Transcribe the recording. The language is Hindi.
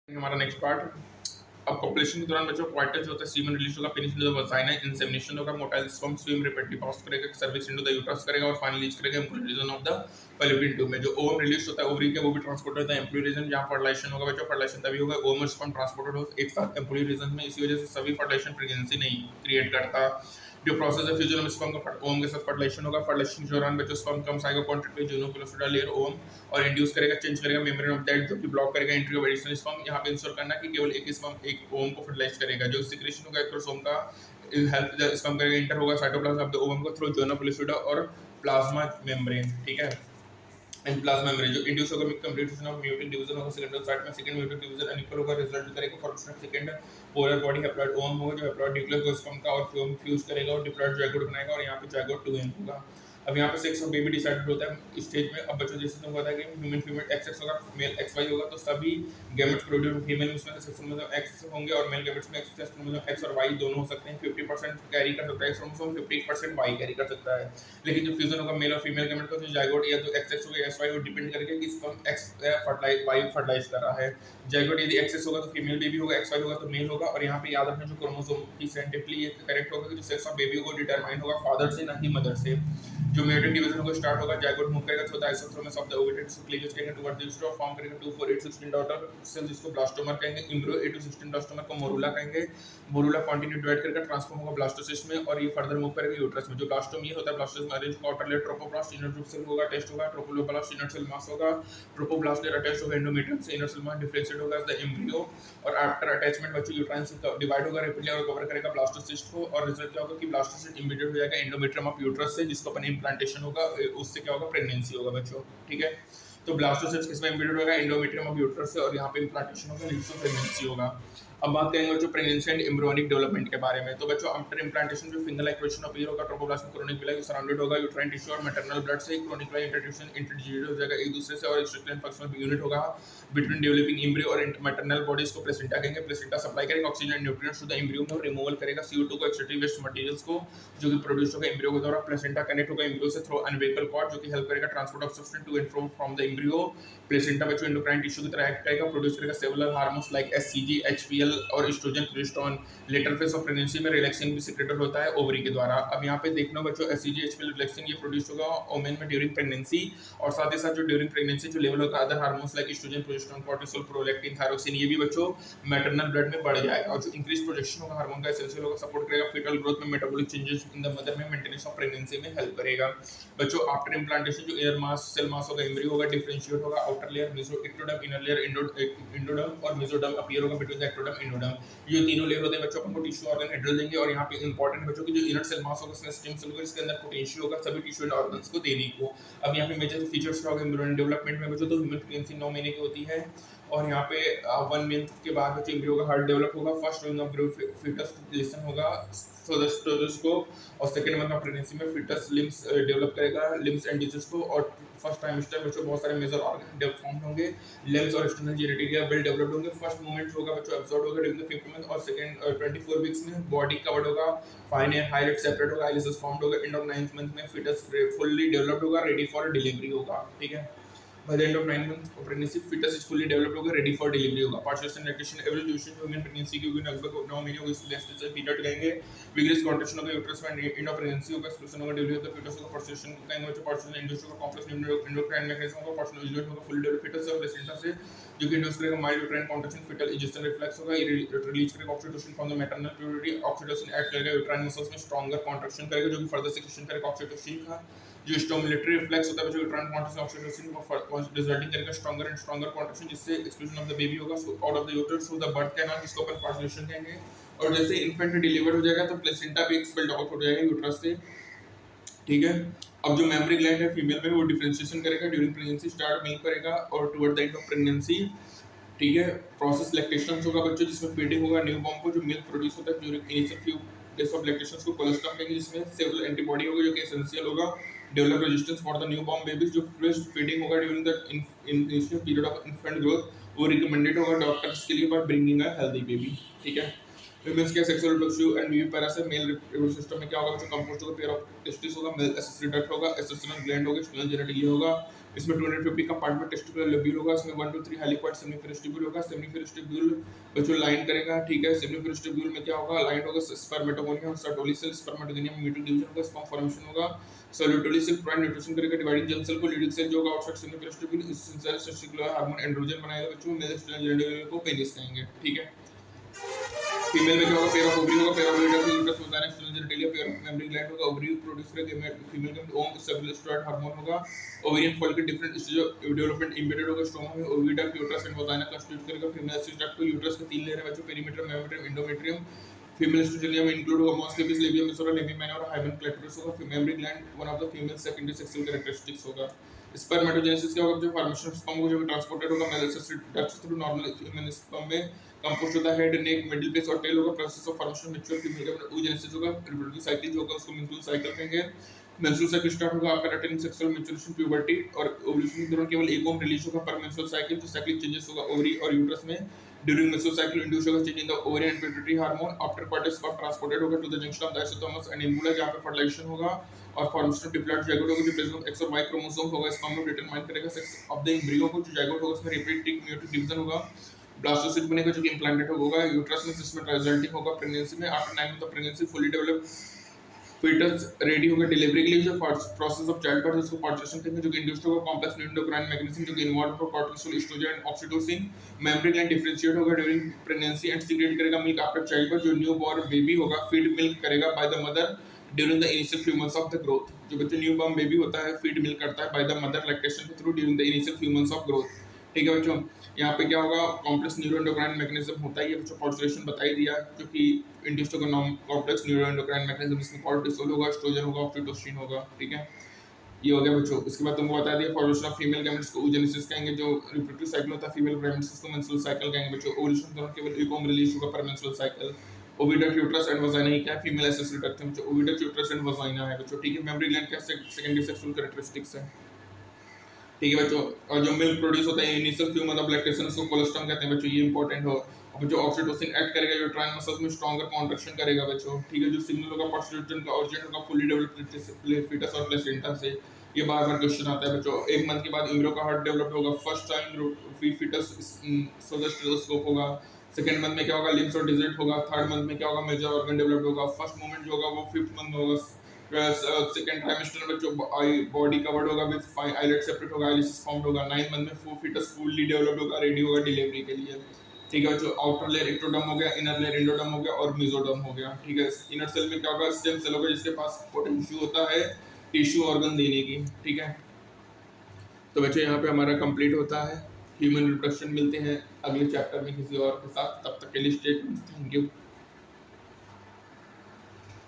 हमारा नेक्स्ट पार्ट। अब कॉपुलेशन के दौरान बच्चों क्वार्टर जो होता है सीमन रिलीज होगा, penis into the vagina, insemination होगा, मोटाइल स्पर्म स्विम रेपिडली पास करेगा, सर्विक्स इनटू द यूट्रस करेगा और फाइनली रीच करेगा एम्ब्रियोनिज्म ऑफ द फैलोपियन ट्यूब में। जो ओवम रिलीज होता है ओवरी के, वो भी ट्रांसपोर्ट होता है एम्ब्रियोनिज्म, जहां फर्टिलाइजेशन होगा बच्चों। फर्टिलाइजेशन तभी होगा ओवम और स्पर्म ट्रांसपोर्टेड हो एक साथ एम्ब्रियोनिज्म में, इसी वजह से सभी फर्टिलाइजेशन प्रेगनेंसी नहीं क्रिएट करता। जो प्रोसेस है फ्यूजन में स्पर्म का ओवम के साथ फर्टिलाइजेशन होगा। फर्टिलाइजेशन के दौरान बच्चों स्पर्म कम आएगा कॉन्टेक्ट में यूनिक्लोसिडा लेयर ओवम और इंड्यूस करेगा, चेंज करेगा मेम्ब्रेन ऑफ दैट, जो कि ब्लॉक करेगा एंट्री ऑफ एडिशनल स्पर्म। यहाँ पे इंश्योर करना कि केवल एक स्पर्म एक ओवम को फर्टिलाइज करेगा। जो सिक्रेशन होगा एक्रोसोम का हेल्प द स्पर्म करेगा, इंटर होगा साइटोप्लाज्म ऑफ द ओवम को थ्रू यूनिक्लोसिडा और प्लाज्मा मेम्ब्रेन। ठीक है, एंड प्लाज्मा मेम्ब्रेन जो इंड्यूस होगा कंप्लीशन ऑफ म्यूटेंट डिवीजन होगा सेकेंडरी साइट में। सेकंड म्यूटेंट डिवीजन अनइक्वल होगा, रिजल्ट करेगा formation of second polar body haploid ovum होगा, जो हैप्लॉइड न्यूक्लियस को स्पर्म का और फ्यूज करेगा और डिप्लॉइड जाइगोट बनाएगा और यहाँ पे जाइगोट 2n होगा। अब यहाँ पे सेक्स ऑफ बेबी डिसाइडेड होता है स्टेज में। अब बच्चों जैसे तुमको पता है कि ह्यूमन फीमेल एक्स होगा, मेल XY होगा, तो सभी गैमेट्स प्रोड्यूस फीमेल में सेक्स क्रोमोसोम X होंगे और मेल गैमेट्स में सेक्स क्रोमोसोम X और Y दोनों हो सकते हैं। 50% कैरी कर सकता है X क्रोमोसोम, 50% Y कैरी कर सकता है। लेकिन जो फ्यूजन होगा मेल और फीमेल गैमेट का, जो जाइगोट या जो XX होगा SY, वो डिपेंड करेगा कि sperm X fertilise Y fertilise कर रहा है। जाइगोट यदि XX होगा तो फीमेल बेबी होगा, XY होगा तो मेल होगा। और यहाँ पे याद रखना जो क्रोमोसोम की साइंटिफिकली ये करेक्ट होगा कि जो सेक्स ऑफ बेबी होगा डिटरमाइन होगा फादर से, ना कि मदर से। जो म्यूटेंट डिवीजन होगा स्टार्ट होगा, जाइगोट मूव करेगा through the isthmus of the ओविटेट क्लीवेज करेंगे टुवर्ड द यूस्ट्रो, फॉर्म करेगा 2 4 8 16 डॉटर सेल्स, जिसको ब्लास्टोमर कहेंगे। एम्ब्रियो 8 to 16 ब्लास्टोमर को मोरूला कहेंगे। मोरूला कंटिन्यू डिवाइड करके ट्रांसफॉर्म होगा ब्लास्टोसिस्ट में और ये फर्दर मूव करेगा यूट्रस में। जो ब्लास्टोम ये होता है ब्लास्टोसिस्ट में arrange outer layer trophoblast, inner cell होगा टेस्ट होगा, ट्रोपोब्लास्ट इनर सेल मास होगा, ट्रोपोब्लास्ट लेयर अटैच होगा एंडोमेट्रियम से, इनर सेल मास डिफरेंशिएट होगा एज द एम्ब्रियो और आफ्टर अटैचमेंट बच्चों यूट्राइन से डिवाइड होगा रेपिडली और कवर करेगा ब्लास्टोसिस्ट को। और रिजल्ट क्या होगा कि ब्लास्टोसिस्ट इमीडिएट हो जाएगा एंडोमेट्रियम ऑफ यूट्रस से, जिसको अपन इम्प्लांटेशन होगा, उससे क्या होगा प्रेगनेंसी होगा बच्चों। ठीक है, तो ब्लास्टोसिस्ट किसमें इम्प्लांट होगा एंडोमेट्रियम ऑफ यूट्रस से और यहाँ पे इम्प्लांटेशन होगा, जिससे प्रेगनेंसी होगा। अब बात करेंगे बच्चों प्रेगनेंसी एंड एम्ब्रियोनिक डेवलपमेंट के बारे में। तो बच्चों आफ्टर इम्प्लांटेशन जो फिंगर लाइक पोजीशन अपीयर होगा, ट्रोपोप्लास्ट में क्रोनिक विलाई सराउंडेड होगा यूट्राइन टिश्यू और मैटरनल ब्लड से। क्रोनिक विलाई इंटरडिजिटेड हो जाएगा एक दूसरे से और स्ट्रक्चरल फंक्शनल यूनिट होगा बिटवीन डेवलपिंग एम्ब्रियो और मैटरनल बॉडीज को प्लेसेंटा कहेंगे। प्लेसेंटा सप्लाई करेगा oxygen and nutrients to the embryo में, रिमूवल करेगा CO2 को एक्सट्रैक्टिव वेस्ट मटेरियल्स को जो कि प्रोड्यूस होगा एम्ब्रियो के द्वारा। प्लेसेंटा कनेक्ट होगा एम्ब्रियो से थ्रू अनवेकल कॉर्ड, जो कि हेल्प करेगा transport of substance to and from the embryo. Placenta बच्चों एंडोक्राइन टिश्यू की तरह एक्ट करेगा, प्रोड्यूस करेगा several hormones like HCG, HPL और oestrogen, progesterone. Later phase of pregnancy में रिलैक्सिंग भी सिक्रेटेड होता है ओवरी के द्वारा। अब यहाँ पे देखना बच्चों HCG, HPL रिलैक्सिंग ये प्रोड्यूस होगा ओमेन में ड्यूरिंग प्रेगनेंसी और साथ ही साथ जो ड्यूरिंग प्रेगनेंसी जो लेवल होगा other hormones like oestrogen, progesterone, cortisol, prolactin, thyroxine, ये भी बच्चों मैटरनल ब्लड में बढ़ जाएगा। और जो इंक्रीज प्रोजेक्शन होगा हार्मोन का एसेंशियल होगा, सपोर्ट करेगा फीटल ग्रोथ में, metabolic changes in the mother में, मेंटेनेंस ऑफ प्रेगनेंसी में हेल्प करेगा। बच्चों आफ्टर इम्प्लांटेशन जो एयर मास सेल मास होगा एम्ब्रियो होगा डिफरेंशिएट होगा, outer layer ectoderm, inner layer endoderm और मेसोडर्म अपीयर होगा बिटवीन द एक्टोडर्म एंडोडर्म। ये तीनों लेयर होते हैं बच्चों, अपन को टिश्यू ऑर्गन हेड्रल देंगे। और यहाँ पे इंपॉर्टेंट बच्चों की जो इनर सेल मास होगा स्टेम सेल होगा, इसके अंदर पोटेंशियल होगा सभी टिश्यू एंड ऑर्गन्स को देने को। अब यहाँ पे मेजर फीचर्स क्या होगा एम्ब्रियोनिक डेवलपमेंट में बच्चों, तो ह्यूमन प्रेगनेंसी 9 महीने की होती है और यहाँ पे 1 मंथ के बाद बच्चों एम्ब्रियो का हार्ट डेवलप होगा। First month of growth foetus listen होगा स्टोरेस्कोप और सेकंड मंथ ऑफ प्रेगनेंसी में फीटस लिम्स डेवलप करेगा, लिम्स एंड डिजीज को। और फर्स्ट ट्राइमेस्टर बच्चों बहुत सारे मेजर ऑर्गन डेवलप फॉर्म होंगे, लिम्स और एक्सटर्नल जेनेटिक वेल डेवलप्ड होंगे। फर्स्ट मूवमेंट होगा बच्चों एब्जॉर्ब होगा ड्यूरिंग द 5th मंथ और सेकंड 24 वीक्स में बॉडी कवर्ड होगा, फाइन एंड हाईलाइट सेपरेट होगा, आइलिसेस फॉर्म्ड होगा। एंड ऑफ 9th मंथ में फीटस फुल्ली डेवलप्ड होगा, रेडी फॉर डिलीवरी होगा। ठीक है, by the end of 9 months of pregnancy fetus is fully developed होगा, ready for delivery होगा। पार्टिशन लैक्टेशन एवोल्यूशन जो ह्यूमन प्रेगनेंसी की होगी लगभग 9 महीने होगी, इसको नेक्स्ट पीरियड कहेंगे। विग्रेस कॉन्ट्रैक्शन होगा यूट्रस में, एंड ऑफ प्रेगनेंसी होगा, एक्सप्लोजन होगा, डिलीवरी ऑफ द fetus होगा, पार्टिशन कहेंगे जो पार्टिशन इंड्यूस होगा, कॉम्प्लेक्स एंडोक्राइन मैकेनिज्म होगा, पार्टिशन इजोलेट होगा, फुल डेवलप्ड fetus और प्लेसेंटा से जो कि इंड्यूस करेगा mild uterine contraction, fetal egestion reflex होगा, रिलीज करेगा oxytocin from the maternal puberty. Oxytocin act करेगा यूट्राइन मसल्स में स्ट्रॉन्गर कॉन्ट्रैक्शन करेगा, जो कि फर्दर सिक्रेशन करेगा ऑक्सीटोसिन का। जो स्टिमुलेटरी रिफ्लेक्स होता है जो यूट्राइन कॉन्ट्रैक्शन ऑक्सीटोसिन को रिजल्टिंग करेगा स्ट्रॉन्गर एंड स्ट्रॉन्गर कॉन्ट्रैक्शन, जिससे एक्सक्लूजन ऑफ द बेबी होगा out of the uterus through the birth canal, जिसको अपन पार्सुलेशन कहेंगे। और जैसे इन्फेंट डिलीवर हो जाएगा तो प्लेसेंटा भी एक्सपेल्ड आउट हो जाएगा यूट्रस से। ठीक है, अब जो मेमरी ग्लैंड है फीमेल में वो डिफरेंशिएशन करेगा ड्यूरिंग प्रेगनेंसी, स्टार्ट मिल्क करेगा और toward the end of pregnancy. ठीक है, प्रोसेस लैक्टेशन होगा बच्चों, जिसमें फीडिंग होगा न्यू बॉर्न को, जो मिल्क प्रोड्यूस होता है during initial few days of lactation को कोलेस्ट्रॉल कहेंगे, जिसमें सेवरल एंटीबॉडी होगा जो कि एसेंशियल होगा develop resistance for the new born babies. जो फर्स्ट फीडिंग होगा during the initial period of infant growth वो रिकमेंडेड होगा डॉक्टर्स के लिए for bringing a healthy baby. ठीक है, फीमेल्स के सेक्सुअल रिप्रोडक्टिव एंड विविपेरा से मेल रिप्रोडक्टिव सिस्टम में क्या होगा बच्चों, कंपोस्ट होगा पेयर ऑफ टेस्टिस होगा, मेल एसेसरी डक्ट होगा, एसेसरी ग्लैंड होगा, स्पिनल जेनेटिक होगा। इसमें 250 कंपार्टमेंट टेस्टिकुलर लोब्यूल होगा, इसमें 1 2 3 हेलिक्वाइड सेमिफेरस्टिब्यूल होगा। सेमिफेरस्टिब्यूल बच्चों लाइन करेगा, ठीक है। सेमिफेरस्टिब्यूल में क्या होगा, लाइन होगा स्पर्मेटोगोनियम और सर्टोलिसिल, स्पर्मेटोगोनियम म्यूटल डिवीजन होगा, स्पर्म फॉर्मेशन होगा। सोल्यूटोलिसिल प्रोवाइड न्यूट्रिशन करेगा डिवाइडिंग जर्म सेल को, लीडिंग सेल जो होगा outside seminiferous tubule essential testicular hormone androgen बनाएगा बच्चों। मेल स्पिनल जेनेटिक को पेनिस कहेंगे, ठीक है। फीमेल में क्या होगा, पेयर ऑफ ओवरी होगा, पेयर ऑफ यूट्रस होता है, external genitalia, pair of mammary gland होगा, ओवरी प्रोड्यूस करेगा फीमेल के ओम स्टेबलिस्टोइड हार्मोन होगा। Ovarian follicle different stage of development embedded होगा स्टोमा में। Oviduct uterus and vagina constitute करेगा फीमेल एसिस्टक्ट टू यूट्रस के 3 लेयर है बच्चों, पेरीमीटर, मेमोमेट्रियम, एंडोमेट्रियम। फीमेल एस्ट्रोजेनिया में इंक्लूड होगा मोस्ट लेबिस, लेबियम मेसोरा, लेबियम माइनर और हाइमेन क्लेटोरिस होगा। Mammary gland one of the female secondary sexual characteristics होगा। स्पर्मेटोजेनेसिस क्या होगा, जो फॉर्मेशन ऑफ स्पर्म को जो ट्रांसपोर्टेड होगा male accessory ducts through normal female sperm में। कंपोस्ट होता है हेड, नेक, मिडिल प्लेस और टेल होगा। Process of formation mature female का oogenesis होगा। रिप्रोडक्टिव साइकिल जो होगा उसको मेंस्ट्रुअल साइकिल कहेंगे। मेंस्ट्रुअल साइकिल स्टार्ट होगा आपका अटेनिंग सेक्सुअल मैच्योरेशन, प्यूबर्टी और ओव्यूलेशन के दौरान केवल एक ओवम रिलीज होगा पर मेंस्ट्रुअल साइकिल। जो साइक्लिक चेंजेस होगा ओवरी और यूट्रस में ड्यूरिंग मेंस्ट्रुअल साइकिल इंड्यूस होगा change in the ovary and pituitary hormone. After quarter sperm transported होगा to the junction of the isthmus and ampulla जहां पे फर्टिलाइजेशन होगा और फॉर्मेशन ऑफ डिप्लॉइड जाइगोट होगा। जो प्रेजेंस ऑफ एक्स और वाई क्रोमोसोम होगा स्पर्म में डिटरमाइन करेगा सेक्स ऑफ द एम्ब्रियो को। जो जाइगोट होगा उसमें रिपीटेड म्यूटेट डिवीजन होगा। ब्लास्टोसिस्ट बनेगा जो कि इम्प्लांटेड होगा यूट्रस में, जिसमें रिजल्टिंग होगा प्रेगनेंसी में। After 9 month of pregnancy fully developed foetus ready होगा डिलीवरी के लिए। जो प्रोसेस ऑफ चाइल्ड बर्थ उसको पार्चुरेशन कहेंगे, जो कि इंड्यूस्ड होगा कॉम्प्लेक्स एंडोक्राइन मैकेनिज्म जो कि इन्वॉल्व होगा cortisol, oestrogen and oxytocin. Mammary gland differentiate होगा ड्यूरिंग प्रेगनेंसी एंड सीक्रेट करेगा मिल्क आफ्टर चाइल्ड बर्थ। जो न्यू बॉर्न बेबी होगा फीड मिल्क करेगा by the mother during the initial few months of the growth. जो बच्चा न्यू बॉर्न बेबी होता है फीड मिल्क करता है बाय द मदर लैक्टेशन के through during the initial few months of growth, ठीक है बच्चों। यहाँ पे क्या होगा, कॉम्प्लेक्स न्यूरोएंडोक्राइन मैकेनिज्म होता है, ये बच्चों पार्चुरेशन बता ही दिया, जो कि इंड्यूस्ड होगा कॉम्प्लेक्स न्यूरोएंडोक्राइन मैकेनिज्म, इसमें कॉर्टिसोल होगा, एस्ट्रोजन होगा, ऑक्सीटोसिन होगा, ठीक है। ये हो गया बच्चों। इसके बाद तुमको बता दिया फॉर्मेशन ऑफ फीमेल गैमेट्स को oogenesis कहेंगे। जो रिप्रोडक्टिव साइकिल होता है फीमेल गैमेट्स को मेंस्ट्रुअल साइकिल कहेंगे बच्चों। ओव्यूलेशन के दौरान केवल एक ओवम रिलीज होगा पर menstrual cycle. Oviduct uterus and vagina ही क्या है, फीमेल एसेसरी डक्ट है बच्चों। ओविडक्ट यूट्रस एंड वजाइना है बच्चों, ठीक है। मेमरी ग्लैंड क्या सेकेंडरी सेक्सुअल कैरेक्टरिस्टिक्स है, ठीक है बच्चों। और जो मिल्क प्रोड्यूस होता है initial few month of lactation उसको कोलेस्ट्रॉम कहते हैं बच्चों, ये इंपॉर्टेंट हो। और जो ऑक्सीटोसिन एक्ट करेगा जो ट्राइन मसल्स में स्ट्रॉन्गर कॉन्ट्रैक्शन करेगा बच्चों, ठीक है। जो सिग्नल होगा पार्टिसिपेशन का ओरिजिन होगा फुली डेवलप्ड फीटस और प्लेसेंटा से। ये बार बार क्वेश्चन आता है बच्चों। 1 मंथ के बाद एम्ब्रियो का हार्ट डेवलप होगा, फर्स्ट टाइम फीटस स्टेथोस्कोप होगा। सेकंड मंथ में क्या होगा, लिम्स और डिजिट होगा। थर्ड मंथ में क्या होगा, मेजर ऑर्गन डेवलप होगा। फर्स्ट मूवमेंट जो होगा वो 5th मंथ में होगा। सेकंड ट्राइमेस्टर में बच्चों बॉडी कवर्ड होगा विद आईलेट सेपरेट होगा, आइलिस फॉर्म्ड होगा। 9th मंथ में फीटस फुल्ली डेवलप्ड होगा, रेडी होगा डिलीवरी के लिए, ठीक है बच्चों। आउटर लेयर एक्टोडर्म हो गया, इनर लेयर एंडोडर्म हो गया और मेसोडर्म हो गया, ठीक है। इनर सेल में क्या होगा, स्टेम सेल होगा जिसके पास पोटेंशियल होता है टिश्यू ऑर्गन देने की, ठीक है। तो बच्चों यहाँ पे हमारा कंप्लीट होता है ह्यूमन रिप्रोडक्शन। मिलते हैं अगले चैप्टर में किसी और के साथ, तब तक के लिए स्टे ट्यून्ड, थैंक यू।